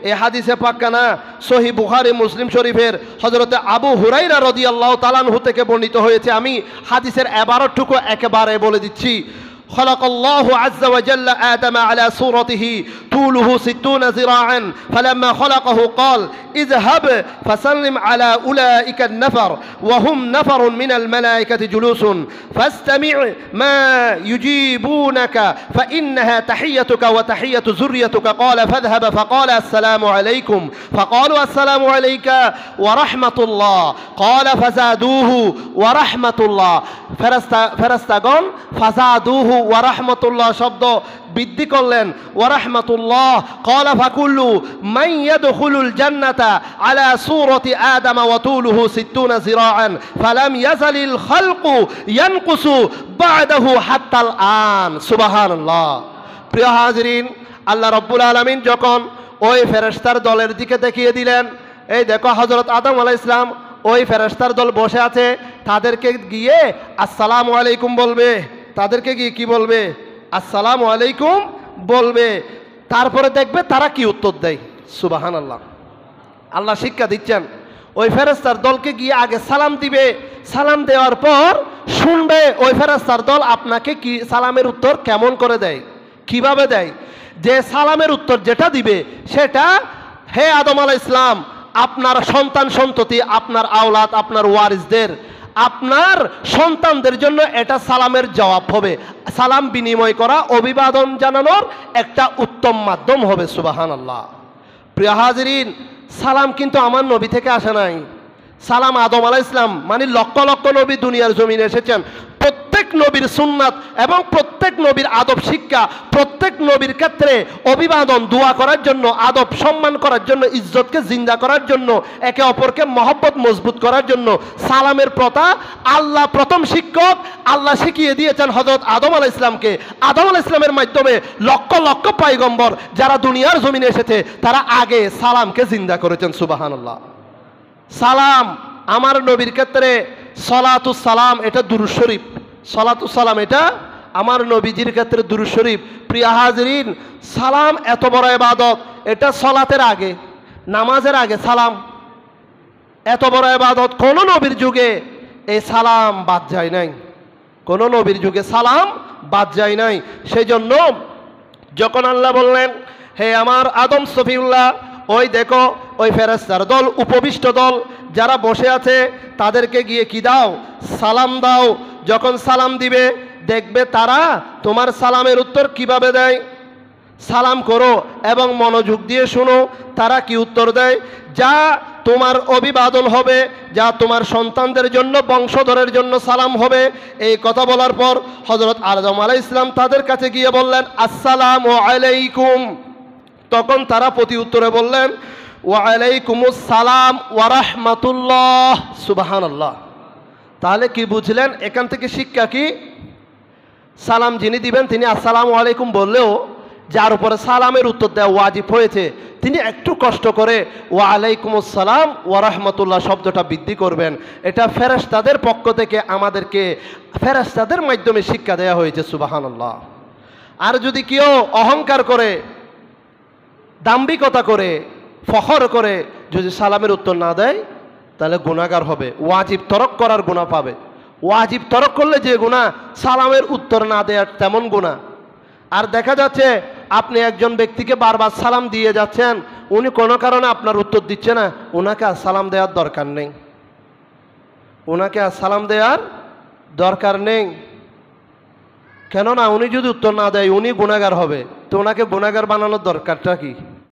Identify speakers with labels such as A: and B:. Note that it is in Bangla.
A: এই হাদিসে পাক্কানা সহিহ বুখারী মুসলিম শরীফের হযরতে আবু হুরায়রা রাদিয়াল্লাহু তাআলা আনহু থেকে বর্ণিত হয়েছে। আমি হাদিসের এবারটুকু একেবারে বলে দিচ্ছি। خلق الله عز وجل آدم على صورته طوله 60 ذراعا فلما خلقه قال اذهب فسلم على أولئك النفر وهم نفر من الملائكة جلوس فاستمع ما يجيبونك فإنها تحيتك وتحية ذريتك قال فاذهب فقال السلام عليكم فقالوا السلام عليك ورحمة الله قال فزادوه ورحمة الله فرستقون فزادوه ওয়ারাহমাতুল্লাহ শব্দ বৃদ্ধি করলেন ওয়ারাহমাতুল্লাহ ক্বালা ফাকুল্লু মান ইয়াদখুলুল জান্নাতা আলা সূরাতি আদম ওয়া তুলুহু 60 যিরাআন ফালাম ইয়াজালিল খালকু ইয়ানকুসু বা'দাহু হাত্তাল আন। সুবহানাল্লাহ। প্রিয় হাজিরিন, আল্লাহ রাব্বুল আলামিন যখন ওই ফেরেশতার দলের দিকে দেখিয়ে দিলেন, এই দেখো হযরত আদম আলাইহিস সালাম ওই ফেরেশতার দল বসে আছে, তাদেরকে গিয়ে আসসালামু আলাইকুম বলবে, তাদেরকে গিয়ে কি বলবে? আসসালামু আলাইকুম বলবে। তারপরে দেখবে তারা কি উত্তর দেয়। সুবহানাল্লাহ। আল্লাহ শিক্ষা দিচ্ছেন, ওই ফেরেশতার দলকে গিয়ে আগে সালাম দিবে, সালাম দেওয়ার পর শুনবে ওই ফেরেশতার দল আপনাকে কি সালামের উত্তর কেমন করে দেয়, কিভাবে দেয়। যে সালামের উত্তর যেটা দিবে সেটা, হে আদম আলাইহিস সালাম, আপনার সন্তান সন্ততি, আপনার আওলাদ, আপনার ওয়ারিসদের, আপনার সন্তানদের জন্য এটা সালামের জবাব হবে, সালাম বিনিময় করা, অভিবাদন জানানোর একটা উত্তম মাধ্যম হবে। সুবহানাল্লাহ। প্রিয় হাজিরিন, সালাম কিন্তু আমার নবী থেকে আসে নাই। সালাম আদম আলাইহিস সালাম মানে লক্ষ লক্ষ নবী দুনিয়ার জমিনে এসেছেন। প্রত্যেক নবীর সুন্নাত এবং প্রত্যেক নবীর আদব শিক্ষা, প্রত্যেক নবীর ক্ষেত্রে অভিবাদন, দোয়া করার জন্য, আদব সম্মান করার জন্য, ইজ্জতকে জিন্দা করার জন্য, একে অপরকে মহব্বত মজবুত করার জন্য সালামের প্রথা আল্লাহ প্রথম শিক্ষক আল্লাহ শিখিয়ে দিয়েছেন হযরত আদম আলাইহিস সালামকে। আদম আলাইহিস সালামের মাধ্যমে লক্ষ লক্ষ পয়গম্বর যারা দুনিয়ার জমিনে এসেছে তারা আগে সালামকে জিন্দা করেছেন। সুবহানাল্লাহ। সালাম আমার নবীর ক্ষেত্রে সলাতুস সালাম এটা দুরূদ শরীফ, সলাতুস সালাম এটা আমার নবীজির ক্ষেত্রে দুরূদ শরীফ। প্রিয় হাজিরিন, সালাম এত বড় ইবাদত, এটা সলাতের আগে, নামাজের আগে সালাম এত বড় ইবাদত। কোন নবীর যুগে এই সালাম বাদ যায় নাই, কোন নবীর যুগে সালাম বাদ যায় নাই। সেই জন্য যখন আল্লাহ বললেন, হে আমার আদম সফিউল্লাহ, ওই দেখো ওই ফেরেশতার দল, উপবিষ্ট দল যারা বসে আছে তাদেরকে গিয়ে কি দাও? সালাম দাও। যখন সালাম দিবে দেখবে তারা তোমার সালামের উত্তর কিভাবে দেয়। সালাম করো এবং মনোযোগ দিয়ে শোনো তারা কি উত্তর দেয়। যা তোমার অভিবাদন হবে, যা তোমার সন্তানদের জন্য, বংশধরের জন্য সালাম হবে। এই কথা বলার পর হযরত আদম আলাইহিস সালাম তাদের কাছে গিয়ে বললেন আসসালামু আলাইকুম। তখন তারা প্রতি উত্তরে বললেন ওয়া আলাইকুমুস সালাম ওয়া রাহমাতুল্লাহ। সুবহানাল্লাহ। তাহলে কি বুঝলেন এখান থেকে শিক্ষা কি? সালাম যিনি দিবেন তিনি আসসালামু আলাইকুম বললেও যার উপরে সালামের উত্তর দেওয়া ওয়াজিব হয়েছে তিনি একটু কষ্ট করে ওয়া আলাইকুমুস সালাম ওয়া রাহমাতুল্লাহ শব্দটা বৃদ্ধি করবেন। এটা ফেরেশতাদের পক্ষ থেকে আমাদেরকে ফেরেশতাদের মাধ্যমে শিক্ষা দেওয়া হয়েছে। সুবহানাল্লাহ। আর যদি কেউ অহংকার করে, দাম্ভিকতা করে, ফখর করে যদি সালামের উত্তর না দেয় তাহলে গুনাহগার হবে, ওয়াজিব তরক করার গুনাহ পাবে। ওয়াজিব তরক করলে যে গুনাহ, সালামের উত্তর না দেওয়ার তেমন গুনাহ। আর দেখা যাচ্ছে আপনি একজন ব্যক্তিকে বারবার সালাম দিয়ে যাচ্ছেন, উনি কোনো কারণে আপনার উত্তর দিচ্ছে না, ওনাকে আর সালাম দেওয়ার দরকার নেই, ওনাকে আর সালাম দেওয়ার দরকার নেই। কেননা উনি যদি উত্তর না দেয় উনি গুনাহগার হবে, তো ওনাকে গুনাহগার বানানোর দরকারটা কি?